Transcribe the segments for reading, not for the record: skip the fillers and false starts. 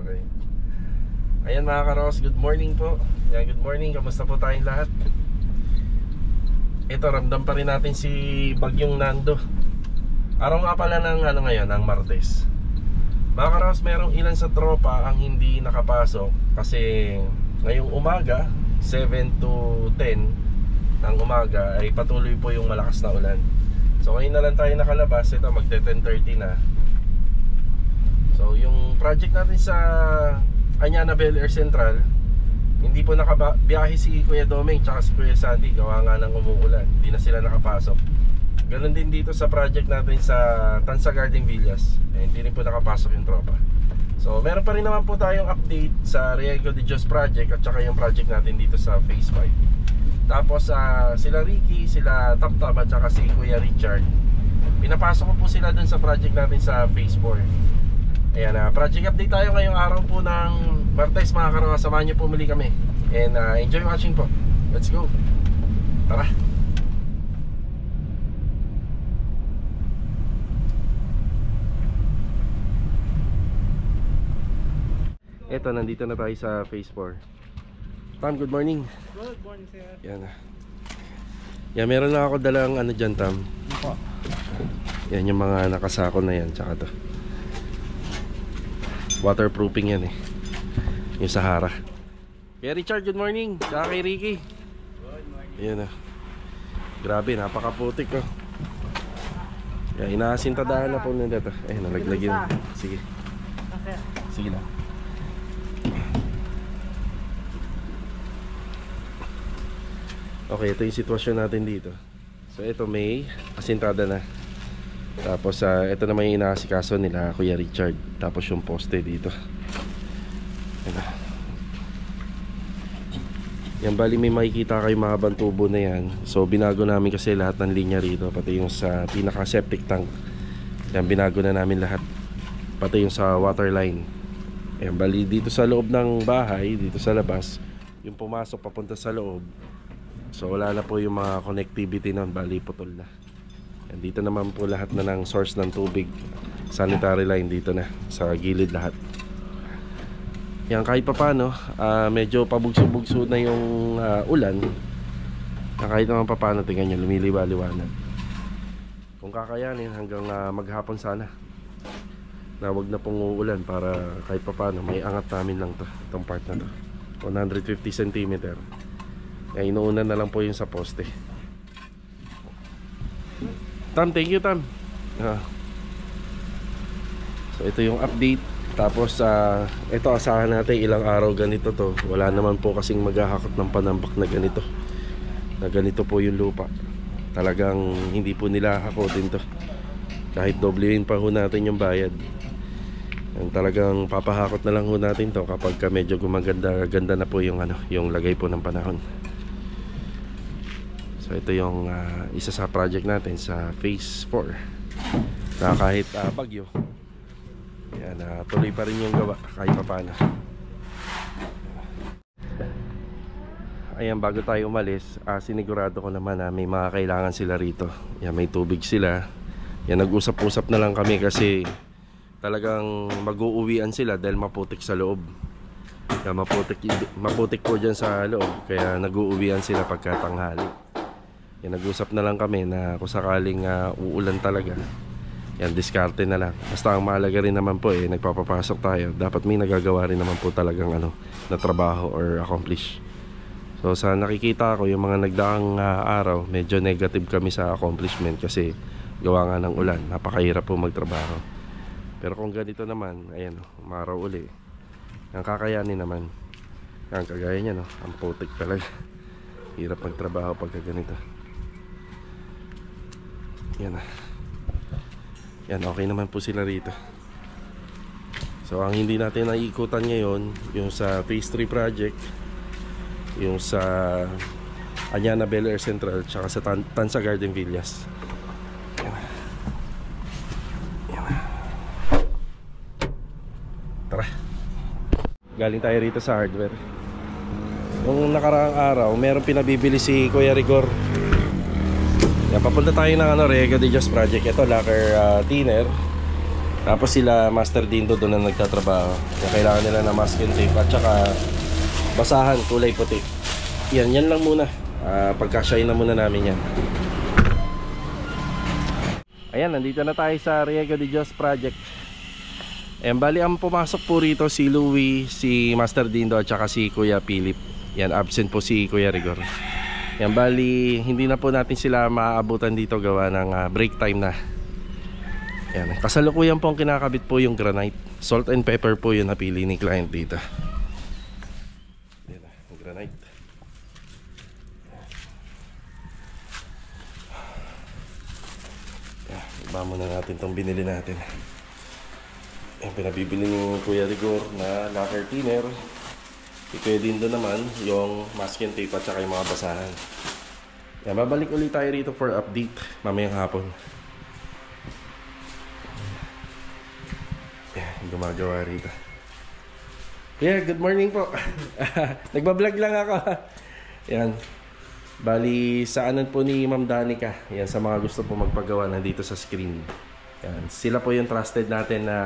Okay. Ayan mga karos, good morning po. Yan, good morning, kamusta po tayong lahat? Ito, ramdam pa rin natin si Bagyong Nando. Araw nga pala ng ngayon, ng Martes. Mga karos, merong ilan sa tropa ang hindi nakapasok kasi ngayong umaga 7 to 10 ng umaga ay patuloy po yung malakas na ulan. So ngayon na lang tayo nakalabas. Ito, magte 10:30 na. So yung project natin sa Anyana Bel Air Central, hindi po nakabiyahe si Kuya Domeng tsaka si Kuya Sandy, gawa nga ng umuulan. Hindi na sila nakapasok. Ganon din dito sa project natin sa Tansa Garden Villas, hindi rin po nakapasok yung tropa. So meron pa rin naman po tayong update sa Riego de Dios project at saka yung project natin dito sa Phase 5. Tapos sila Ricky, sila Taptap at saka si Kuya Richard, pinapasok ko po sila dun sa project natin sa Phase 4. Ayan, project update tayo ngayong araw po ng Martes mga karos. Samahan nyo po muli kami. And enjoy watching po. Let's go. Tara. Eto, nandito na tayo sa Phase 4. Tam, good morning. Good morning, sir. Yan. Yan, meron na ako dalang dyan, Tam. Opo. Yan yung mga nakasako na yan. Tsaka to, waterproofing yan yung Sahara. Kaya Richard, good morning. Tsaka kay Ricky. Good morning. Ayan grabe, napakaputik Kaya inasintadahan na po nila ito. Nalaglagin. Sige. Sige lang. Okay, ito yung sitwasyon natin dito. So ito may asintada na. Tapos ito naman yung inaasikaso nila Kuya Richard. Tapos yung poste dito. Yan, bali may makikita kayo mahabang tubo na yan. So binago namin kasi lahat ng linya rito, pati yung sa pinaka septic tank. Yan, binago na namin lahat, pati yung sa water line. Yan, bali dito sa loob ng bahay, dito sa labas, yung pumasok papunta sa loob. So wala na po yung mga connectivity nun, bali putol na. Yan, dito naman po lahat na ng source ng tubig. Sanitary line dito na sa gilid lahat. Yan, kahit pa paano, medyo pabugso-bugso na yung ulan. Kahit naman pa paano, tingnan nyo, lumiliwa-liwanag. Kung kakayanin hanggang maghapon sana, na wag na pong uulan para kahit pa paano may angat namin lang to, itong part na to, 150 cm. Kaya inuunan na lang po yung sa poste. Tam, thank you Tam. So ito yung update. Tapos ito, asahan natin ilang araw ganito to. Wala naman po kasing maghahakot ng panambak na ganito. Na ganito po yung lupa. Talagang hindi po nila hakotin to. Kahit doblein pa ho natin yung bayad. Talagang papahakot na lang ho natin to kapag medyo gumaganda-ganda na po yung yung lagay po ng panahon. So ito yung isa sa project natin sa Phase 4. Na kahit bagyo, yan, tuloy pa rin yung gawa kahit pa paano. Ayan, bago tayo umalis, sinigurado ko naman na may mga kailangan sila rito. Yan, may tubig sila. Yan, nag-usap-usap na lang kami kasi talagang mag-uuwian sila dahil maputik sa loob. Yan, maputik po dyan sa loob. Kaya nag-uuwian sila pagkatanghali. Yan, nag-usap na lang kami na kung sakaling uulan talaga, yan, diskarte na lang. Basta ang mahalaga rin naman po nagpapapasok tayo, dapat may nagagawa rin naman po talagang na trabaho or accomplish. So sa nakikita ko, yung mga nagdaang araw, medyo negative kami sa accomplishment kasi gawa nga ng ulan, napakahirap po magtrabaho. Pero kung ganito naman, ayan, umaraw uli, ang kakayanin naman. Yan, kagaya niya, ang putik talaga. Hirap magtrabaho pagka ganito. Yan yan, okay naman po sila rito. So ang hindi natin naiikutan ngayon, yung sa Phase 3 project, yung sa Anyana Bel Air Central, tsaka sa Tansa Garden Villas. Yan. Yan. Tara, galing tayo rito sa hardware. Nung nakaraang araw, meron pinabibili si Kuya Rigor. Yan, papunta tayo ng Riego de Dios project. Ito, lacquer thinner. Tapos sila Master Dindo doon na nagtatrabaho. Kaya kailangan nila ng masking tape at saka basahan, kulay puti. Yan lang muna. Pagkasyahin na muna namin yan. Ayan, nandito na tayo sa Riego de Dios project. Ayan, bali ang pumasok po rito si Louie, si Master Dindo at saka si Kuya Philip. Yan, absent po si Kuya Rigor. Yan, bali hindi na po natin sila maaabutan dito gawa ng break time na. Yan, kasalukuyan po ang kinakabit po yung granite. Salt and pepper po yung napili ni client dito. Yan, yung granite. Yan, iba muna natin itong binili natin. Yan, pinabibili ni Kuya Rigor na lacquer thinner. Kuya Dindo naman yung masking tape at saka yung mga basahan. Yan, babalik ulit tayo rito for update mamayang hapon. Yan, gumagawa rito. Yeah, good morning po. Nagbablog lang ako. Yan, bali sa anan po ni Ma'am Danica. Yan, sa mga gusto po magpagawa nandito sa screen. Yan, sila po yung trusted natin na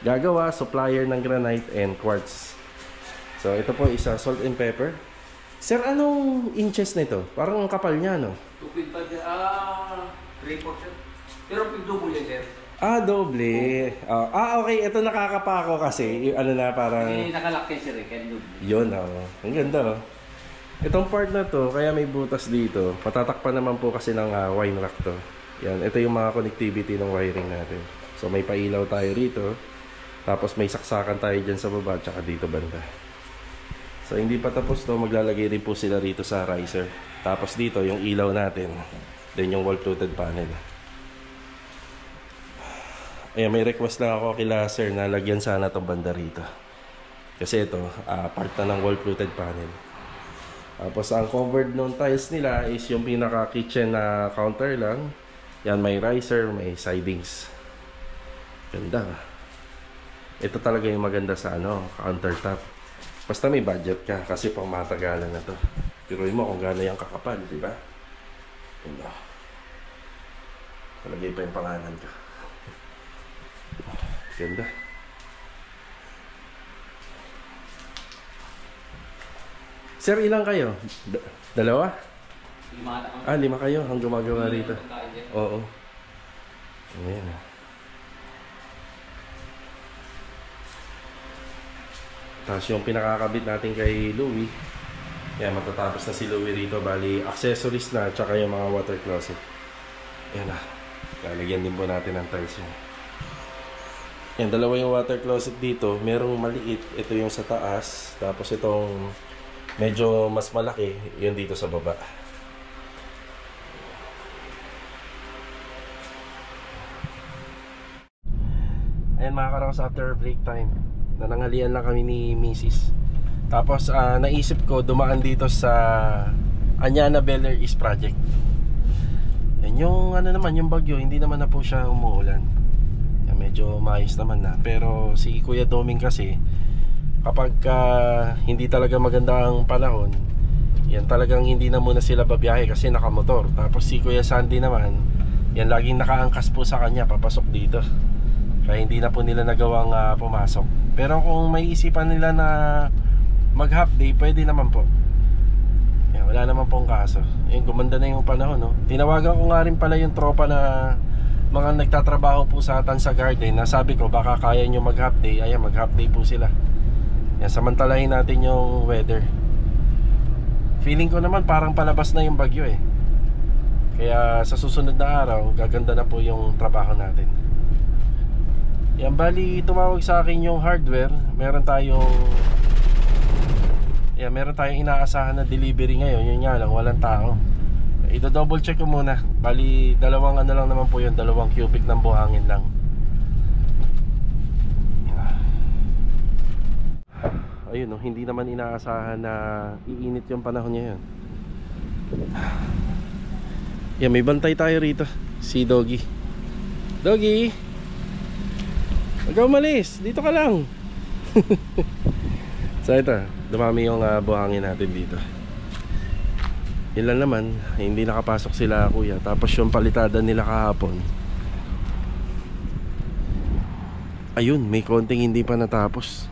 gagawa, supplier ng granite and quartz. So ito po isa, salt and pepper. Sir, anong inches nito? Parang ang kapal niya, no? 2.5, 3%. Pero double yan, sir. Doble. Okay, ito nakakapako kasi. Ano na parang... Hindi nakalaki, sir, kaya double. Yun, ang ganda, oh. Itong part na to, kaya may butas dito. Patatakpan naman po kasi ng wine rack to. Yan, ito yung mga connectivity ng wiring natin. So may pailaw tayo rito. Tapos may saksakan tayo dyan sa baba, tsaka dito banda. So hindi pa tapos to, maglalagay rin po sila rito sa riser. Tapos dito yung ilaw natin. Then yung wall-fluted panel. Ayan, may request lang ako kila sir na lagyan sana itong banda rito. Kasi ito, part na ng wall-fluted panel. Tapos ang covered ng tiles nila is yung pinaka-kitchen na counter lang. Yan, may riser, may sidings. Ganda. Ito talaga yung maganda sa countertop. Basta may budget ka kasi pang matagalan na to. Piruin mo kung gaano yung kakapal, di ba? Kalagay pa yung pangalan ka. Ganda. Sir, ilang kayo? Dalawa? 5 5 kayo ang gumagawa rito. Oo. Ayan. Tapos yung pinakakabit natin kay Louie. Yan, matatapos na si Louie rito. Bali, accessories na, tsaka yung mga water closet. Yan na. Lalagyan din po natin ng tiles yun. Yan, dalawa yung water closet dito. Merong maliit. Ito yung sa taas. Tapos itong medyo mas malaki, yun dito sa baba. Ayan mga karos, after break time, nanangalian lang kami ni Mrs. Tapos naisip ko dumaan dito sa Anyana Bel Air East Project. Yan yung naman, yung bagyo, hindi naman na po siya umuulan. Yan, medyo maayos naman na. Pero si Kuya Doming kasi, kapag hindi talaga maganda ang panahon, yan talagang hindi na muna sila babiyahe kasi nakamotor. Tapos si Kuya Sandy naman, yan laging nakaangkas po sa kanya papasok dito. Kaya hindi na po nila nagawang pumasok. Pero kung may isipan nila na mag half day, pwede naman po. Yan, wala naman pong kaso. Yan, gumanda na yung panahon, no? Tinawagan ko nga rin pala yung tropa na mga nagtatrabaho po sa Tansa Garden, na sabi ko baka kaya nyo mag half day. Ayan, mag half day po sila. Yan, samantalahin natin yung weather. Feeling ko naman parang palabas na yung bagyo eh. Kaya sa susunod na araw, gaganda na po yung trabaho natin. Yan, bali tumawag sa akin yung hardware. Meron tayong inaasahan na delivery ngayon. Yun nga lang, walang tao. Ito-double check ko muna. Bali dalawang lang naman po yun, 2 cubic ng buhangin lang. Ayun, hindi naman inaasahan na iinit yung panahon ngayon. Yan, may bantay tayo rito. Si Doggy. Doggy! Huwag ka umalis, dito ka lang. So ito, dumami yung buhangin natin dito. Yun lang naman, hindi nakapasok sila kuya. Tapos yung palitada nila kahapon, ayun, may konting hindi pa natapos.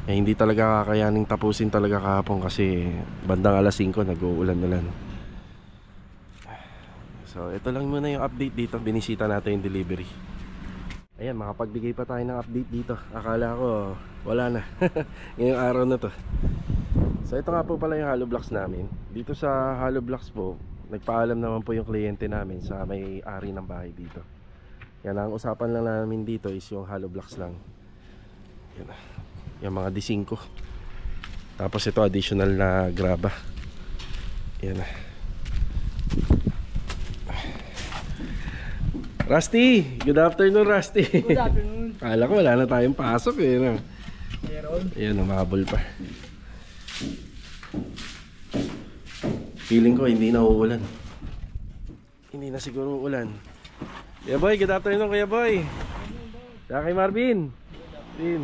Hindi talaga kakayaning tapusin talaga kahapon kasi bandang alas 5 nag-uulan-ulan. So ito lang muna yung update dito. Binisita natin yung delivery. Ayan, makapagbigay pa tayo ng update dito. Akala ko wala na ngayong araw na to. So ito nga po pala yung hollow blocks namin. Dito sa hollow blocks po, nagpaalam naman po yung kliyente namin sa may-ari ng bahay dito. Yan, ang usapan lang namin dito is yung hollow blocks lang. Yan, yung mga D5. Tapos ito additional na graba. Yan. Rusty! Good afternoon, Rusty! Good afternoon. Kala ko wala na tayong pasok eh, no? Meron. Ayan, umabol pa. Feeling ko hindi na uulan. Hindi na siguro uulan. Kuya Boy, good afternoon Kuya Boy. Saka kay Marvin. Marvin.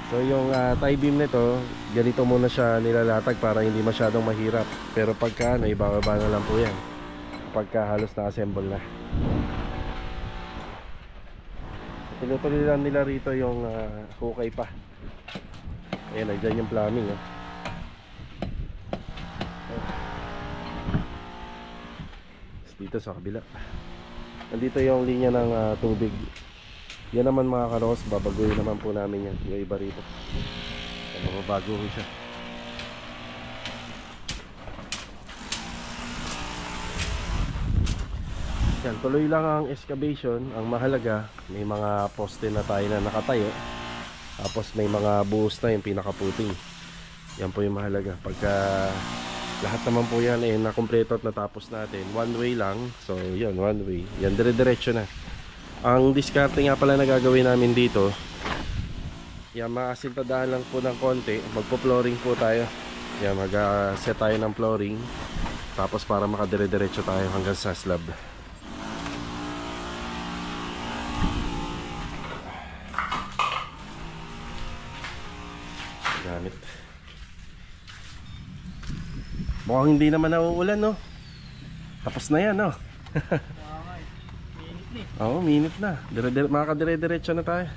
So yung tie beam nito, ganito muna siya nilalatag para hindi masyadong mahirap. Pero pagka ano, ibababa na lang po yan pagka halos na-assemble na. Tinutuloy lang nila rito yung hukay pa. Ayan, nandiyan yung plumbing oh. Dito sa kabila nandito yung linya ng tubig. Yan naman mga karos, babaguhin naman po namin yan. Yung iba rito mababago ko siya. Yan, tuloy lang ang excavation. Ang mahalaga, may mga poste na tayo na nakatayo. Tapos may mga buhos na yung pinakaputing. Yan po yung mahalaga. Pagka lahat naman po yan eh nakumpleto at natapos natin, one way lang. So yun, one way. Yan, dire-diretso na. Ang diskarte nga pala na gagawin namin dito, yan, makasintadahan lang po ng konti. Magpo-flooring po tayo. Yan, mag-set tayo ng flooring. Tapos para makadire-diretso tayo hanggang sa slab. Gamit. Mukhang hindi naman nauulan, no? Tapos na yan, no? Minute na eh. Oo, minute na. Makakadire-diretso na tayo.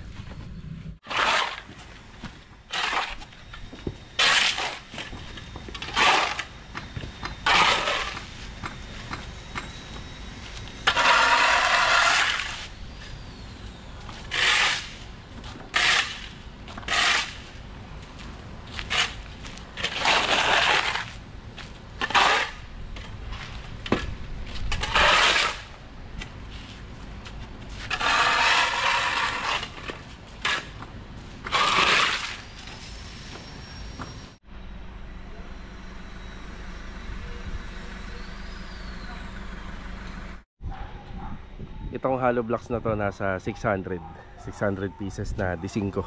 Itong hollow blocks na to nasa 600 pieces na D5.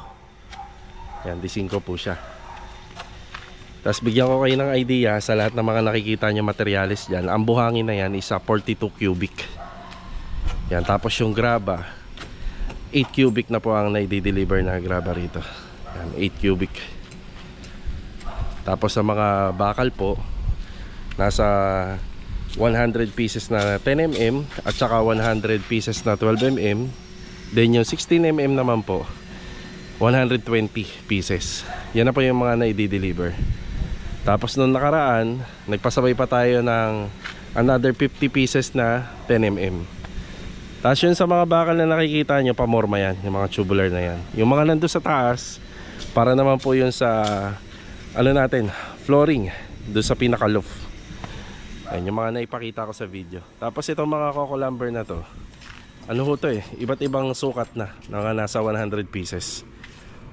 Yan, D5 po siya. Tapos bigyan ko kayo ng idea sa lahat ng mga nakikita nyo materialis dyan. Ang buhangin na yan is 42 cubic. Yan, tapos yung graba 8 cubic na po ang na-deliver na graba rito. Yan, 8 cubic. Tapos sa mga bakal po, nasa 100 pieces na 10mm at saka 100 pieces na 12mm. Then yung 16mm naman po 120 pieces. Yan na po yung mga na-i-deliver. Tapos nung nakaraan, nagpasabay pa tayo ng another 50 pieces na 10mm. Tapos yun sa mga bakal na nakikita nyo, pamorma yan, yung mga tubular na yan. Yung mga nandun sa taas, para naman po yun sa ano natin, flooring doon sa pinaka-loft. Ayan, yung mga naipakita ko sa video. Tapos itong mga coco lumber na to, ano ho to eh, iba't ibang sukat na nasa 100 pieces.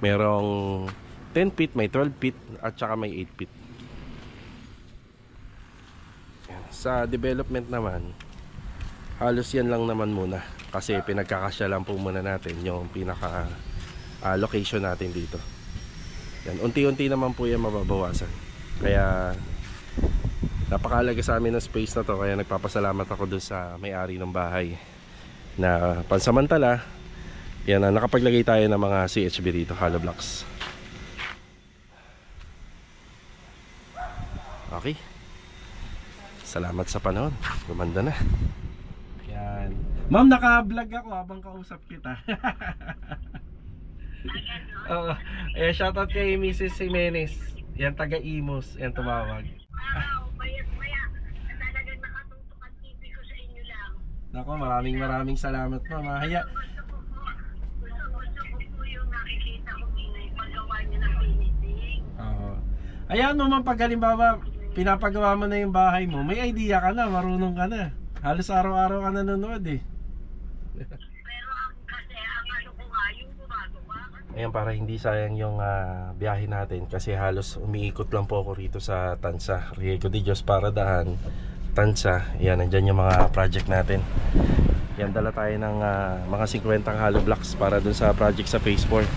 Merong 10 feet, may 12 feet at saka may 8 feet. Ayan. Sa development naman, halos yan lang naman muna. Kasi pinagkakasya lang po muna natin yung pinaka location natin dito. Yan, unti-unti naman po yan mababawasan. Kaya napakahalaga sa amin ng space na to. Kaya nagpapasalamat ako dun sa may-ari ng bahay na pansamantala yan, nakapaglagay tayo ng mga CHB dito, hollow blocks. Okay, salamat sa panahon. Gumanda na. Yan. Ma'am, naka-vlog ako habang kausap kita. Oo. Shoutout kay Mrs. Jimenez. Yan, taga Imus. Yan, tumawag. Talagang nakatutok ang TV ko sa inyo lang. Nako, maraming salamat, ma'am. Gusto ko po yung nakikita ko yung paggawa niyo ng finishing. Oo. Ayan mo, ma'am, pag halimbawa pinapagawa mo na yung bahay mo, may idea ka na, marunong ka na. Halos araw-araw ka nanonood eh. Pero kasi ang ano ko nga, yung gumagawa. Ayan, para hindi sayang yung biyahe natin, kasi halos umiikot lang po ako rito sa Tansa, Riego de Dios, Paradahan, Tansa. Ayan, nandyan yung mga project natin. Yan, dala tayo ng mga 50 hollow blocks para dun sa project sa Phase 4. Ayan,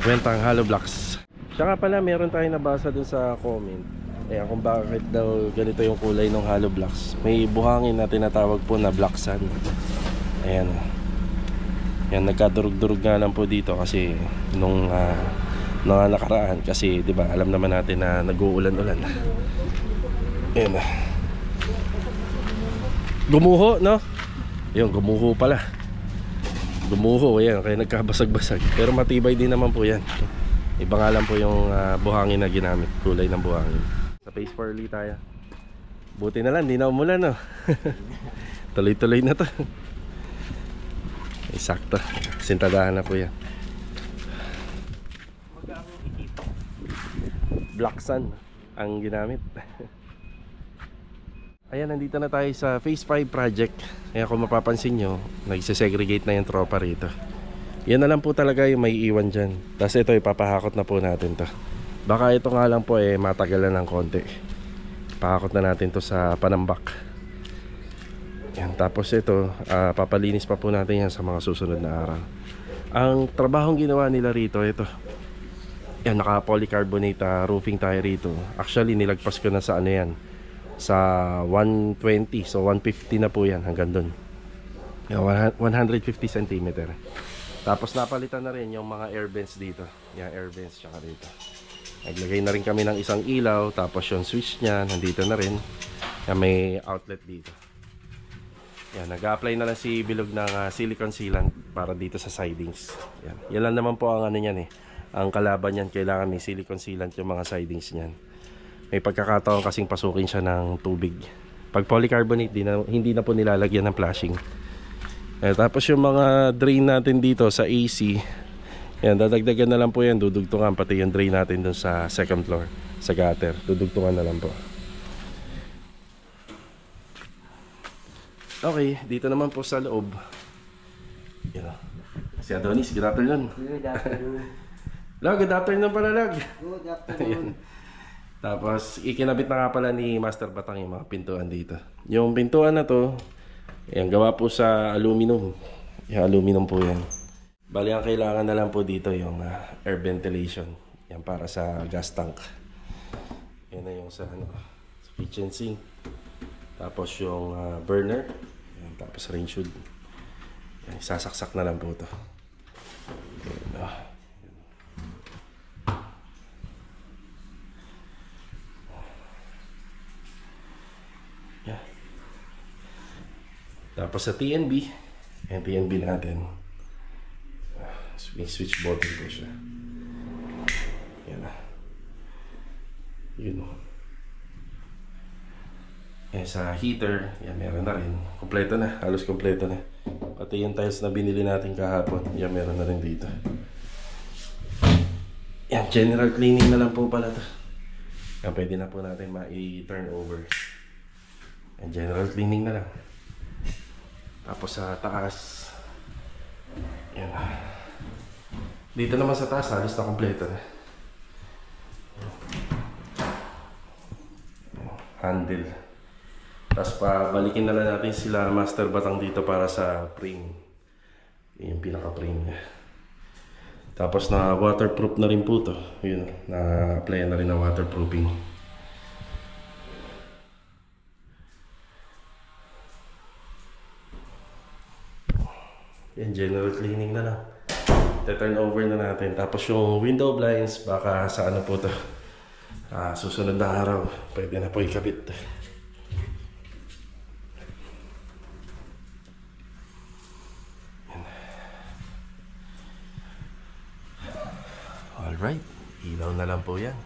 50 hollow blocks. Tsaka pala, meron tayong nabasa dun sa comment. Ayan, kung bakit daw ganito yung kulay ng hollow blocks. May buhangin na tinatawag po na black sand. Ayan. Ayan, nagkadurog-durog nga lang po dito kasi nung nakaraan. Kasi 'di ba, alam naman natin na nag-uulan-ulan. Ayan. Gumuho, no? Ayun, gumuho pala. Gumuho, ayan, kaya nagkabasag-basag. Pero matibay din naman po yan. Iba nga lang po yung buhangin na ginamit. Kulay ng buhangin. Sa Phase 4 ulit tayo. Buti na lang, di na umulan, no? Tuloy-tuloy na to. Eksakto. Sintadahan na po yan. Black sand ang ginamit. Ayan, nandito na tayo sa Phase 5 project. Kaya kung mapapansin nyo, nagsisegregate na yung tropa rito. Yan na lang po talaga yung may iwan dyan. Tapos ito, ipapahakot na po natin to. Baka ito nga lang po matagalan ng konti. Pahakot na natin to sa panambak. Yan, tapos ito, papalinis pa po natin yan sa mga susunod na araw. Ang trabahong ginawa nila rito, ito. Yan, naka polycarbonate roofing tayo rito. Actually, nilagpas ko na sa ano yan, sa 120. So 150 na po yan hanggang dun. Yan, 150 cm. Tapos napalitan na rin yung mga air vents dito. Yan, air vents tsaka dito. Naglagay na rin kami ng isang ilaw. Tapos yung switch nya nandito na rin. Yan, may outlet dito. Yan, nag-apply na lang si Bilog ng silicone sealant para dito sa sidings. Yan, yan lang naman po ang ano nyan eh. Ang kalaban nyan, kailangan may silicone sealant yung mga sidings nyan. May pagkakataon kasing pasukin siya ng tubig. Pag polycarbonate, hindi na po nilalagyan ng flashing. Tapos yung mga drain natin dito sa AC, yan, dadagdagan na lang po yan, dudugtungan pati yung drain natin dun sa second floor, sa gutter, dudugtungan na lang po. Okay, dito naman po sa loob. Yan. Si Adonis, good afternoon. Good afternoon. Lag, good afternoon pala, Lag. Good afternoon. Tapos ikinabit na nga pala ni Master Batang yung mga pintuan dito. Yung pintuan na to, yan, gawa po sa aluminum. Yung aluminum po yan. Bali, ang kailangan na lang po dito yung air ventilation. Yan, para sa gas tank. Yan na yung sa, sa kitchen sink. Tapos yung burner. Yan, tapos range hood. Yan, sasaksak na lang po ito. Yan, tapos sa TNB, yung TNB natin, may switch button po siya. Yan na. Yun o. Yan, sa heater, yan, meron na rin. Kompleto na, halos kompleto na. Pati yung tiles na binili natin kahapon, yan, meron na rin dito. Yan, general cleaning na lang po pala to. Yan, pwede na po natin ma-turn over. Yan, general cleaning na lang. Tapos sa taas, yan. Dito naman sa taas, halos na kompleto na. Handle. Tapos pabalikin na lang natin sila Master Batang dito para sa frame. Yung pinaka-frame niya. Tapos na waterproof na rin po to. Yun, na-apply na rin ng waterproofing. Yan, general cleaning na lang. Turn over na natin. Tapos yung window blinds, baka sa ano po to, Susunod na araw, pwede na po ikabit. Alright, ilaw na lang po yan.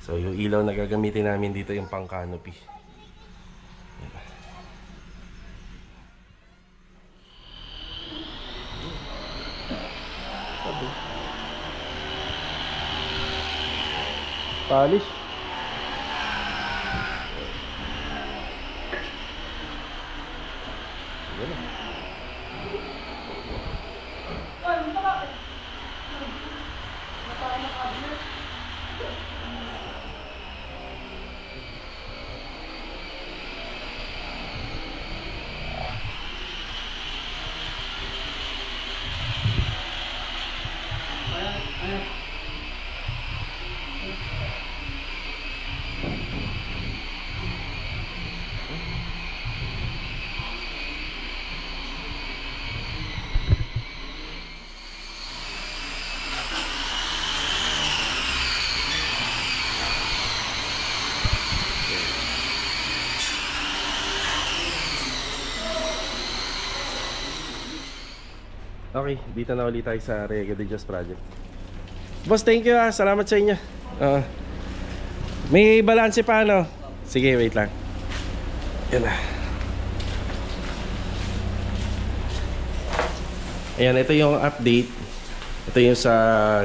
So yung ilaw na gagamitin namin dito yung pang canopy. Polish. Okay, dito na ulit tayo sa Riego de Dios Project. Boss, thank you ah. Salamat sa inyo. May balanse pa ano? Sige, wait lang. Yan na. Ayan, ito yung update. Ito yung sa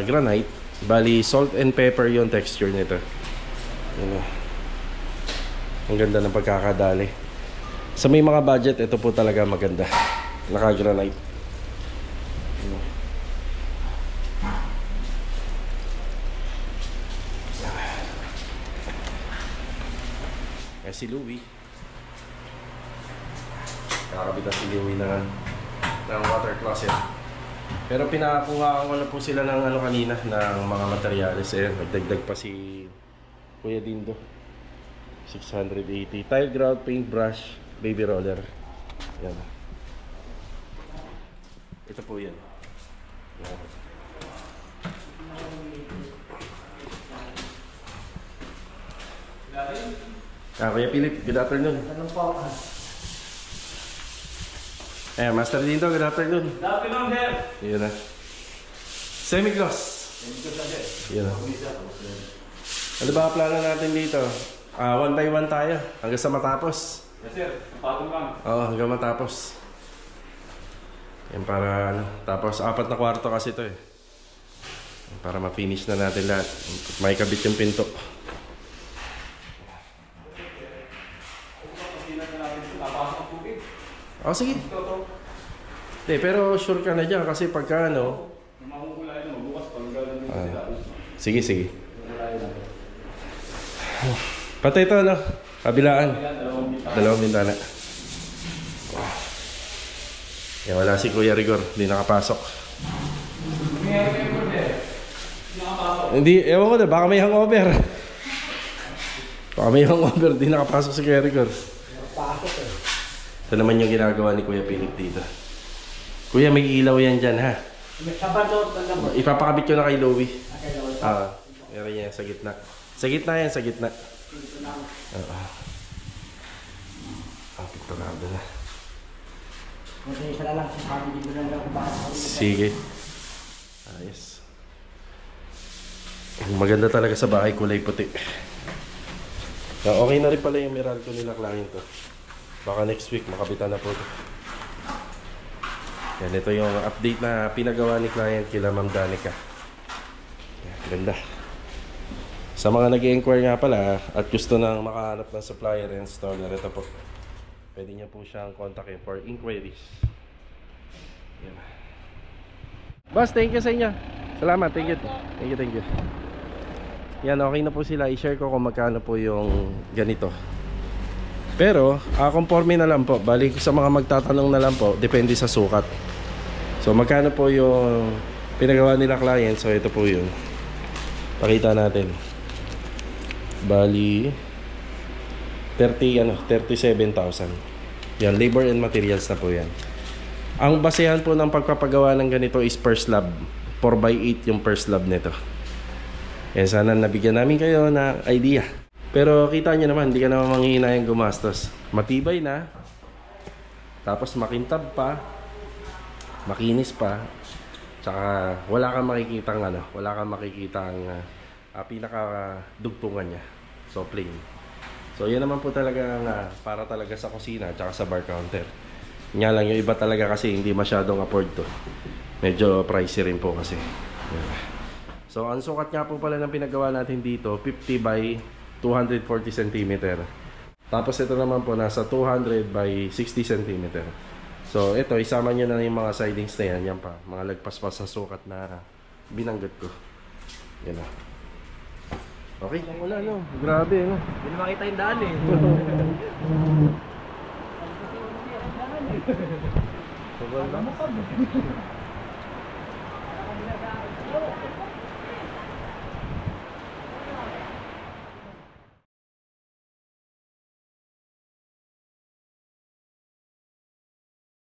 granite. Bali, salt and pepper yung texture nito. Yan na. Ang ganda ng pagkakadali. Sa may mga budget, ito po talaga maganda. Naka-granite. Si Louie, kakabitan si Louie ng water closet. Pero pinakuha ko na po sila ng ano kanina, ng mga materyales. Nagdagdag pa si Kuya Dindo. 680. Tile grout, paintbrush, baby roller. Yan. Ito po yan. Yan. Kuya Philip, good afternoon. Anong po? Master Dindo, good afternoon. Good afternoon, sir. Yun na. Semi-gloss. Yun na. Ano ba ang plano natin dito? 1 by 1 tayo, hanggang sa matapos. Yes, sir. Patong lang. Oo, hanggang matapos. Yan para ano, tapos 4 na kwarto kasi ito eh. Para ma-finish na natin lahat. May kabit yung pinto. Oh, sige. Hindi, pero sure ka na dyan kasi pagka ano... sige, sige. Pati ito, ano? Kabilaan. Dalawang bintana. Yan, wala si Kuya Rigor. Hindi nakapasok. Hindi, ewan ko na. Baka may hangover. Baka may hangover. Hindi nakapasok si Kuya Rigor. Ito naman yung ginagawa ni Kuya Philip dito. Kuya, may ilaw yan dyan, ha? Ipapakabit ko na kay Louie. Meron yan sa gitna. Sa gitna yan, sa gitna. Pikturado na. Sige. Ayos. Maganda talaga sa bahay, kulay puti. Okay na rin pala yung Meralco nila client to. Baka next week makabitan na po ito. Yan, ito yung update na pinagawa ni client kila Ma'am Danica. Yan, ganda. Sa mga nag-i-inquire nga pala at gusto nang makahanap ng supplier and installer, ito po. Pwede niya po siyang kontakin for inquiries. Yan. Boss, thank you sa inyo. Salamat, thank you. Thank you. Yan, okay na po sila. I-share ko kung magkano po yung ganito. Pero, conforme na lang po. Balik sa mga magtatanong na lang po, depende sa sukat. So, magkano po yung pinagawa nila client. So, ito po yun. Pakita natin. Bali 37,000. Yan, labor and materials na po yan. Ang basehan po ng pagpapagawa ng ganito is per slab. 4x8 yung per slab nito. Eh sana nabigyan namin kayo ng idea. Pero kita nyo naman, hindi ka naman manghihinayang gumastos. Matibay na. Tapos makintab pa. Makinis pa. Tsaka wala kang makikitang pinaka-dugtungan niya. So plain. So yan naman po talaga para talaga sa kusina tsaka sa bar counter. Nga lang yung iba talaga kasi hindi masyadong afford to. Medyo pricey rin po kasi. Yan. So ang sukat nga po pala ng pinagawa natin dito 50 by 240 cm. Tapos ito naman po nasa 200 by 60 cm. So ito isama nyo na yung mga sidings na yan. Yan pa, mga lagpas-pas na sukat na binanggit ko. Yan na. Okay, wala no. Grabe no. Hindi na makita yung daan eh. Sobrang